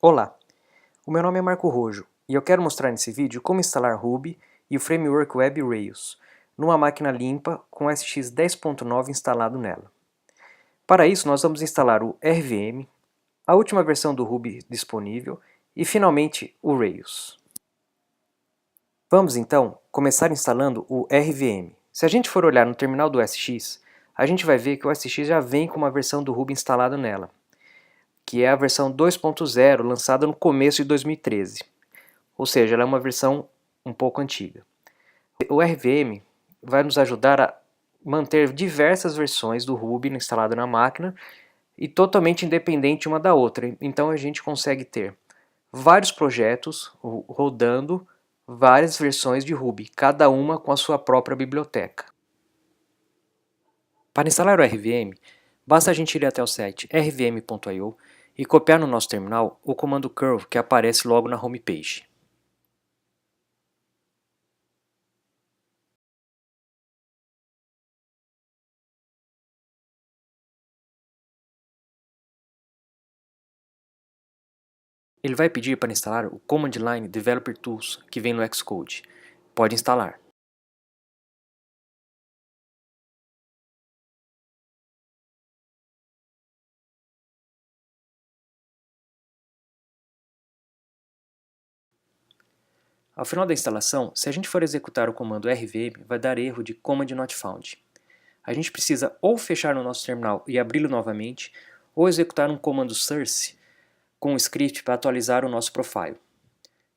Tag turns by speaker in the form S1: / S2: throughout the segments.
S1: Olá, o meu nome é Marco Rojo e eu quero mostrar nesse vídeo como instalar Ruby e o framework Web Rails numa máquina limpa com o SX 10.9 instalado nela. Para isso nós vamos instalar o RVM, a última versão do Ruby disponível e finalmente o Rails. Vamos então começar instalando o RVM. Se a gente for olhar no terminal do SX, a gente vai ver que o SX já vem com uma versão do Ruby instalada nela, que é a versão 2.0 lançada no começo de 2013. Ou seja, ela é uma versão um pouco antiga. O RVM vai nos ajudar a manter diversas versões do Ruby instalado na máquina e totalmente independente uma da outra. Então a gente consegue ter vários projetos rodando várias versões de Ruby, cada uma com a sua própria biblioteca. Para instalar o RVM, basta a gente ir até o site rvm.io e copiar no nosso terminal o comando curl que aparece logo na homepage. Ele vai pedir para instalar o Command Line Developer Tools que vem no Xcode. Pode instalar. Ao final da instalação, se a gente for executar o comando rvm, vai dar erro de Command Not Found. A gente precisa ou fechar no nosso terminal e abri-lo novamente, ou executar um comando source com um script para atualizar o nosso profile.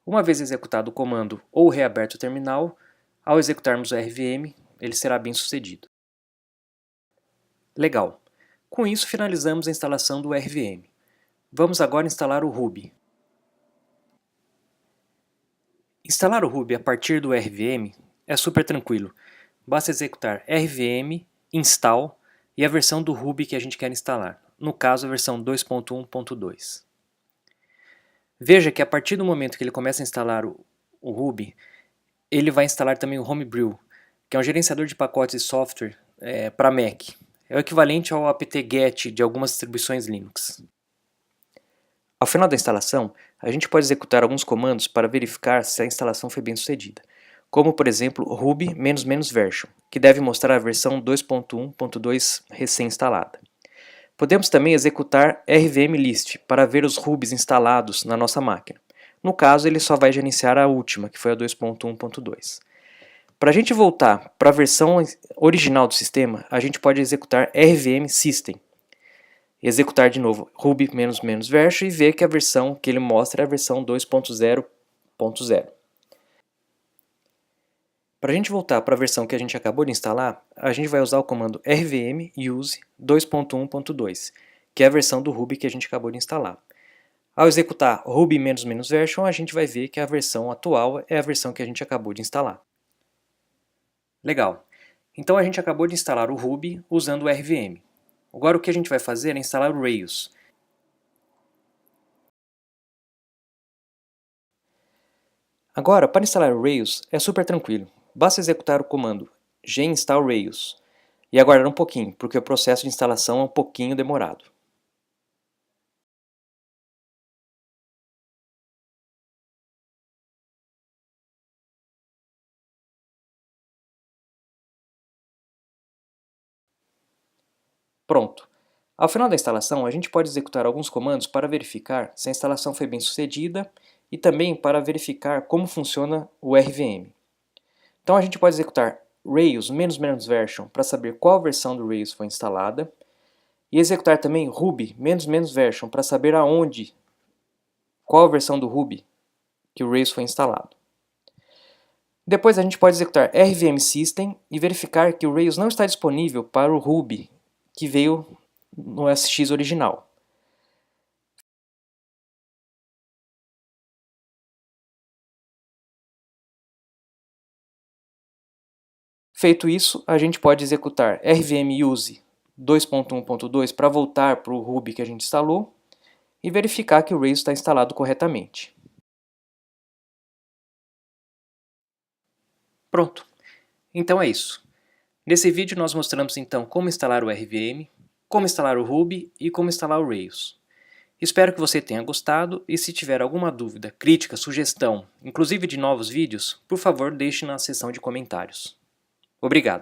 S1: Uma vez executado o comando ou reaberto o terminal, ao executarmos o RVM, ele será bem sucedido. Legal! Com isso finalizamos a instalação do RVM. Vamos agora instalar o Ruby. Instalar o Ruby a partir do RVM é super tranquilo. Basta executar rvm install e a versão do Ruby que a gente quer instalar, no caso a versão 2.1.2. Veja que a partir do momento que ele começa a instalar o Ruby, ele vai instalar também o Homebrew, que é um gerenciador de pacotes de software para Mac. É o equivalente ao apt-get de algumas distribuições Linux. Ao final da instalação, a gente pode executar alguns comandos para verificar se a instalação foi bem sucedida, como por exemplo ruby --version, que deve mostrar a versão 2.1.2 recém-instalada. Podemos também executar rvmlist para ver os rubys instalados na nossa máquina. No caso, ele só vai gerenciar a última, que foi a 2.1.2. Para a gente voltar para a versão original do sistema, a gente pode executar rvmsystem, executar de novo ruby --version e ver que a versão que ele mostra é a versão 2.0.0. Para a gente voltar para a versão que a gente acabou de instalar, a gente vai usar o comando rvm use 2.1.2, que é a versão do Ruby que a gente acabou de instalar. Ao executar ruby --version, a gente vai ver que a versão atual é a versão que a gente acabou de instalar. Legal! Então a gente acabou de instalar o Ruby usando o RVM. Agora o que a gente vai fazer é instalar o Rails. Agora, para instalar o Rails é super tranquilo. Basta executar o comando ginstall Rails e aguardar um pouquinho, porque o processo de instalação é um pouquinho demorado. Pronto! Ao final da instalação, a gente pode executar alguns comandos para verificar se a instalação foi bem sucedida e também para verificar como funciona o RVM. Então a gente pode executar Rails --version para saber qual versão do Rails foi instalada e executar também Ruby --version para saber aonde, qual a versão do Ruby que o Rails foi instalado. Depois a gente pode executar rvmsystem e verificar que o Rails não está disponível para o Ruby que veio no SX original. Feito isso, a gente pode executar rvmuse 2.1.2 para voltar para o Ruby que a gente instalou e verificar que o Rails está instalado corretamente. Pronto! Então é isso. Nesse vídeo nós mostramos então como instalar o RVM, como instalar o Ruby e como instalar o Rails. Espero que você tenha gostado e se tiver alguma dúvida, crítica, sugestão, inclusive de novos vídeos, por favor deixe na seção de comentários. Obrigado!